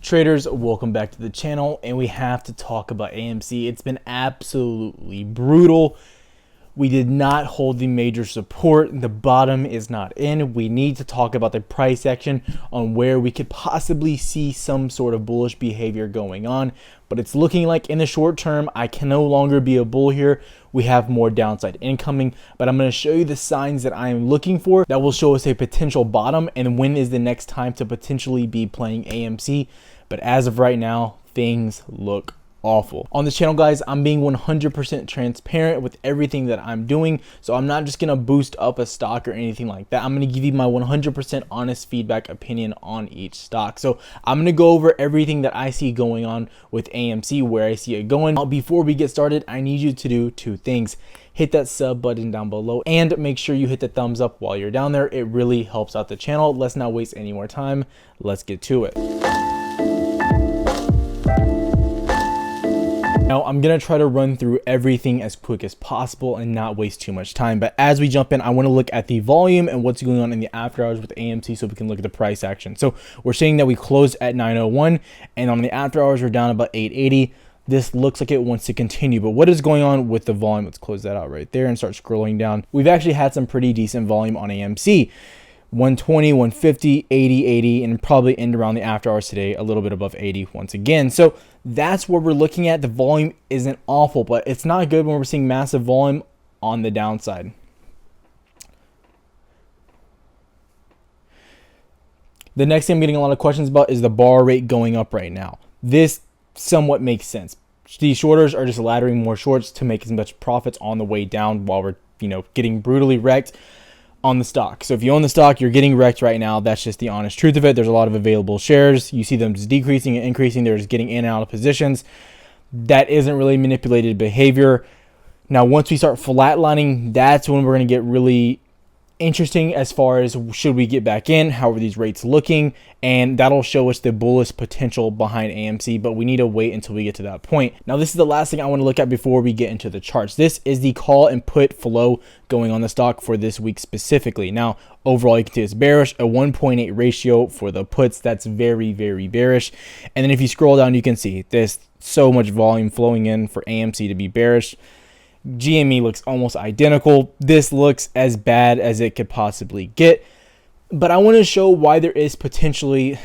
Traders, welcome back to the channel, and we have to talk about AMC. It's been absolutely brutal. We did not hold the major support. The bottom is not in. We need to talk about the price action on where we could possibly see some sort of bullish behavior going on. But it's looking like in the short term, I can no longer be a bull here. We have more downside incoming. But I'm going to show you the signs that I am looking for that will show us a potential bottom and when is the next time to potentially be playing AMC. But as of right now, things look awful. On this channel, guys, I'm being 100% transparent with everything that I'm doing. So I'm not just going to boost up a stock or anything like that. I'm going to give you my 100% honest feedback opinion on each stock. So I'm going to go over everything that I see going on with AMC, where I see it going. Now, before we get started, I need you to do two things. Hit that sub button down below and make sure you hit the thumbs up while you're down there. It really helps out the channel. Let's not waste any more time. Let's get to it. Now, I'm going to try to run through everything as quick as possible and not waste too much time. But as we jump in, I want to look at the volume and what's going on in the after hours with AMC so we can look at the price action. So we're seeing that we closed at 901 and on the after hours, we're down about 880. This looks like it wants to continue, but what is going on with the volume? Let's close that out right there and start scrolling down. We've actually had some pretty decent volume on AMC. 120, 150, 80, 80, and probably end around the after hours today, a little bit above 80 once again. So that's what we're looking at. The volume isn't awful, but it's not good when we're seeing massive volume on the downside. The next thing I'm getting a lot of questions about is the bar rate going up right now. This somewhat makes sense. These shorters are just laddering more shorts to make as much profits on the way down while we're, getting brutally wrecked on the stock. So if you own the stock, you're getting wrecked right now. That's just the honest truth of it. There's a lot of available shares. You see them just decreasing and increasing. They're just getting in and out of positions. That isn't really manipulated behavior. Now, once we start flatlining, that's when we're going to get really interesting as far as should we get back in, how are these rates looking, and that'll show us the bullish potential behind AMC, but we need to wait until we get to that point. Now, this is the last thing I want to look at before we get into the charts. This is the call and put flow going on the stock for this week specifically. Now, overall, you can see it's bearish, a 1.8 ratio for the puts. That's very, very bearish. And then if you scroll down, you can see there's so much volume flowing in for AMC to be bearish. GME looks almost identical. This looks as bad as it could possibly get, but I want to show why there is potentially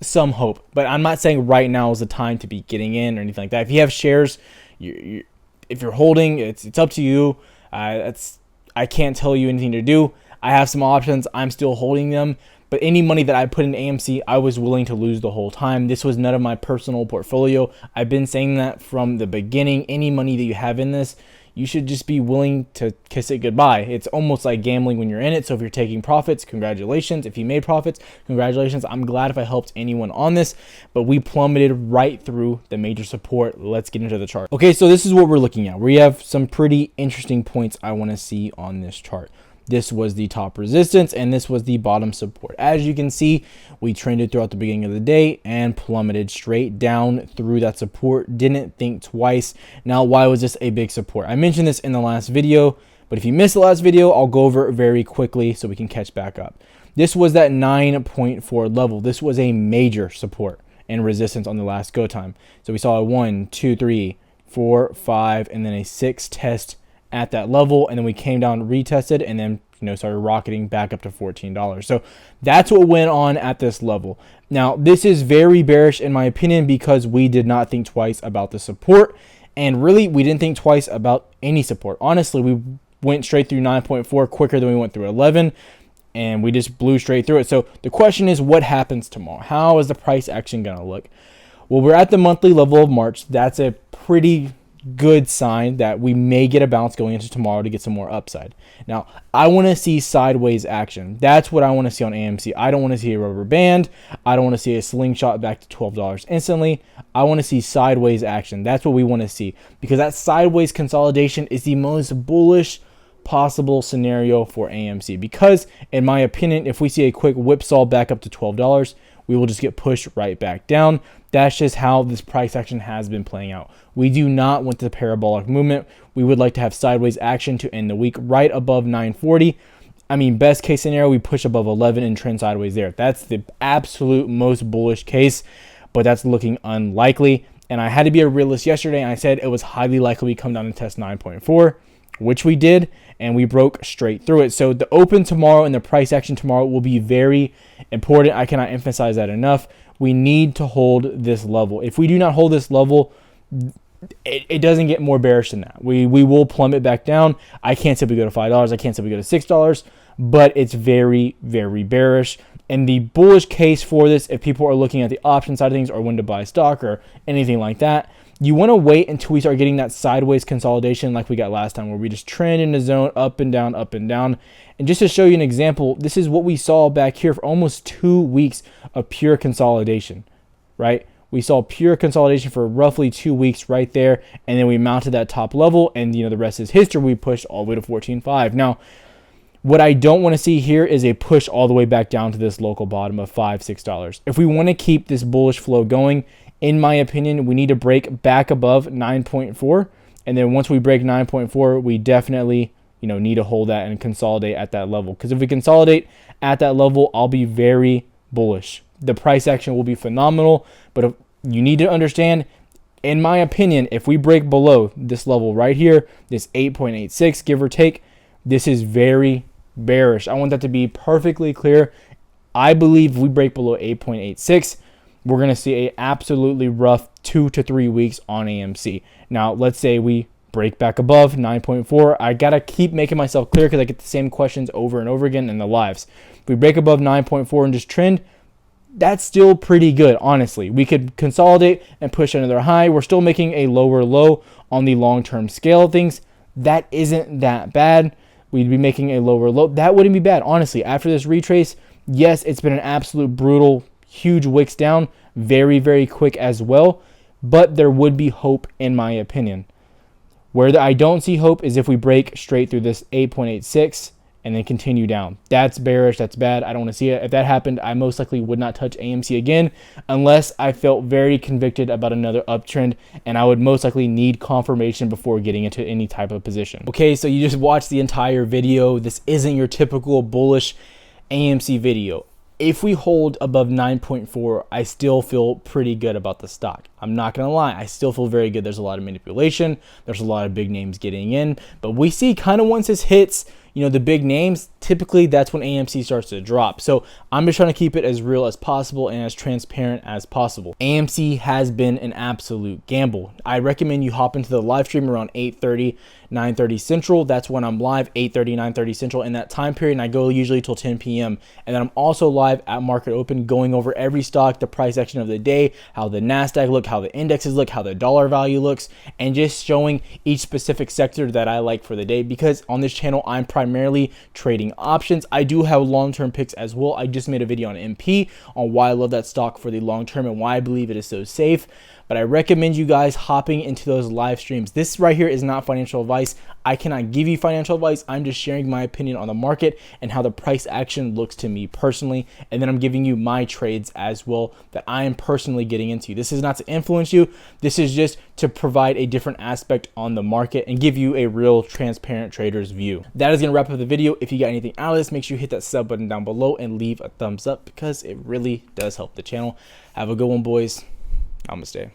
some hope. But I'm not saying right now is the time to be getting in or anything like that. If you have shares, if you're holding, it's up to you. I can't tell you anything to do. I have some options. I'm still holding them. But any money that I put in AMC, I was willing to lose the whole time. This was none of my personal portfolio. I've been saying that from the beginning. Any money that you have in this, you should just be willing to kiss it goodbye. It's almost like gambling when you're in it. So if you're taking profits, congratulations. If you made profits, congratulations. I'm glad if I helped anyone on this, but we plummeted right through the major support. Let's get into the chart. Okay, so this is what we're looking at. We have some pretty interesting points I want to see on this chart. This was the top resistance and this was the bottom support. As you can see, we trended throughout the beginning of the day and plummeted straight down through that support. Didn't think twice. Now, why was this a big support? I mentioned this in the last video, but if you missed the last video, I'll go over it very quickly so we can catch back up. This was that 9.4 level. This was a major support and resistance on the last go time. So we saw a 1, 2, 3, 4, 5, and then a 6 test at that level, and then we came down, retested, and then started rocketing back up to $14. So that's what went on at this level. Now, this is very bearish in my opinion because we did not think twice about the support, and really we didn't think twice about any support. Honestly, we went straight through 9.4 quicker than we went through 11, and we just blew straight through it. So the question is, what happens tomorrow? How is the price action going to look? Well, we're at the monthly level of March. That's a pretty good sign that we may get a bounce going into tomorrow to get some more upside. Now, I want to see sideways action. That's what I want to see on AMC. I don't want to see a rubber band. I don't want to see a slingshot back to $12 instantly. I want to see sideways action. That's what we want to see, because that sideways consolidation is the most bullish possible scenario for AMC, because in my opinion, if we see a quick whipsaw back up to $12, we will just get pushed right back down. That's just how this price action has been playing out. We do not want the parabolic movement. We would like to have sideways action to end the week right above 940. I mean, best case scenario, we push above 11 and trend sideways there. That's the absolute most bullish case. but that's looking unlikely. And I had to be a realist yesterday, and I said it was highly likely we come down and test 9.4, which we did, and we broke straight through it. So the open tomorrow and the price action tomorrow will be very important. I cannot emphasize that enough. We need to hold this level. If we do not hold this level, it doesn't get more bearish than that. We will plummet back down. I can't say we go to $5. I can't say we go to $6, but it's very, very bearish. And the bullish case for this, if people are looking at the option side of things or when to buy stock or anything like that, you want to wait until we start getting that sideways consolidation like we got last time, where we just trend in the zone up and down, up and down. And just to show you an example, this is what we saw back here for almost 2 weeks of pure consolidation, right? We saw pure consolidation for roughly 2 weeks right there, and then we mounted that top level, and the rest is history. We pushed all the way to 14.5. Now, what I don't want to see here is a push all the way back down to this local bottom of $5, $6. If we want to keep this bullish flow going, in my opinion, we need to break back above 9.4. And then once we break 9.4, we definitely, need to hold that and consolidate at that level. Because if we consolidate at that level, I'll be very bullish. The price action will be phenomenal. But if you need to understand, in my opinion, if we break below this level right here, this 8.86, give or take, this is very bearish. I want that to be perfectly clear. I believe if we break below 8.86, we're going to see a absolutely rough 2 to 3 weeks on AMC. Now, let's say we break back above 9.4. I got to keep making myself clear because I get the same questions over and over again in the lives. If we break above 9.4 and just trend, that's still pretty good, honestly. We could consolidate and push another high. We're still making a lower low on the long-term scale of things. That isn't that bad. We'd be making a lower low. That wouldn't be bad, honestly. After this retrace, yes, it's been an absolute brutal, huge wicks down, very, very quick as well, but there would be hope in my opinion. Where I don't see hope is if we break straight through this 8.86 and then continue down. That's bearish, that's bad. I don't want to see it. If that happened, I most likely would not touch AMC again unless I felt very convicted about another uptrend, and I would most likely need confirmation before getting into any type of position. Okay, so you just watched the entire video. This isn't your typical bullish AMC video. If we hold above 9.4, I still feel pretty good about the stock. I'm not going to lie. I still feel very good. There's a lot of manipulation. There's a lot of big names getting in. But we see kind of once this hits, the big names, typically that's when AMC starts to drop. So I'm just trying to keep it as real as possible and as transparent as possible. AMC has been an absolute gamble. I recommend you hop into the live stream around 8:30, 9:30 Central. That's when I'm live, 8:30, 9:30 Central in that time period, and I go usually till 10 p.m. And then I'm also live at market open going over every stock, the price action of the day, how the Nasdaq look, how the indexes look, how the dollar value looks, and just showing each specific sector that I like for the day, because on this channel, I'm primarily trading options. I do have long-term picks as well. I just made a video on MP on why I love that stock for the long term and why I believe it is so safe. But I recommend you guys hopping into those live streams. This right here is not financial advice. I cannot give you financial advice. I'm just sharing my opinion on the market and how the price action looks to me personally. And then I'm giving you my trades as well that I am personally getting into. This is not to influence you. This is just to provide a different aspect on the market and give you a real transparent trader's view. That is going to wrap up the video. If you got anything out of this, make sure you hit that sub button down below and leave a thumbs up because it really does help the channel. Have a good one, boys. Namaste.